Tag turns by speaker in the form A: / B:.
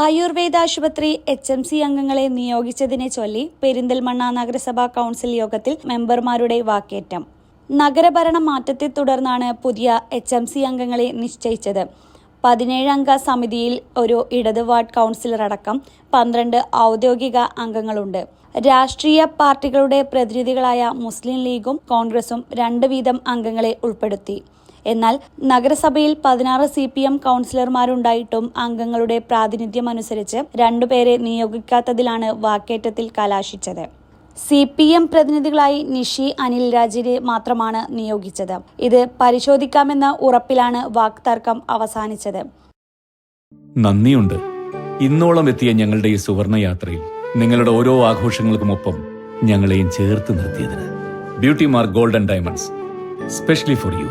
A: ആയുർവേദ ആശുപത്രി HMC അംഗങ്ങളെ നിയോഗിച്ചതിനെ ചൊല്ലി പെരിന്തൽമണ്ണ നഗരസഭാ കൗൺസിൽ യോഗത്തിൽ മെമ്പർമാരുടെ വാക്കേറ്റം. നഗരഭരണ മാറ്റത്തെ തുടർന്നാണ് പുതിയ HMC അംഗങ്ങളെ നിശ്ചയിച്ചത്. 17 അംഗ സമിതിയിൽ ഒരു ഇടത് വാർഡ് കൗൺസിലറടക്കം 12 ഔദ്യോഗിക അംഗങ്ങളുണ്ട്. രാഷ്ട്രീയ പാർട്ടികളുടെ പ്രതിനിധികളായ മുസ്ലിം ലീഗും കോൺഗ്രസും 2 വീതം അംഗങ്ങളെ ഉൾപ്പെടുത്തി. എന്നാൽ നഗരസഭയിൽ 16 CPM കൗൺസിലർമാരുണ്ടായിട്ടും അംഗങ്ങളുടെ പ്രാതിനിധ്യമനുസരിച്ച് 2 പേരെ നിയോഗിക്കാത്തതിലാണ് വാക്കേറ്റത്തിൽ കലാശിച്ചത്. CPM പ്രതിനിധികളായി നിഷി അനിൽ രാജിനെ മാത്രമാണ് നിയോഗിച്ചത്. ഇത് പരിശോധിക്കാമെന്ന ഉറപ്പിലാണ് വാക്തർക്കം അവസാനിച്ചത്.
B: നന്ദിയുണ്ട്. ഇന്നോളം എത്തിയ ഞങ്ങളുടെ ഈ സുവർണ യാത്രയിൽ നിങ്ങളുടെ ഓരോ ആഘോഷങ്ങൾക്കുമൊപ്പം ഞങ്ങളെയും ചേർത്ത് നിർത്തിയതിന്. Beauty mark gold and diamonds, specially for U.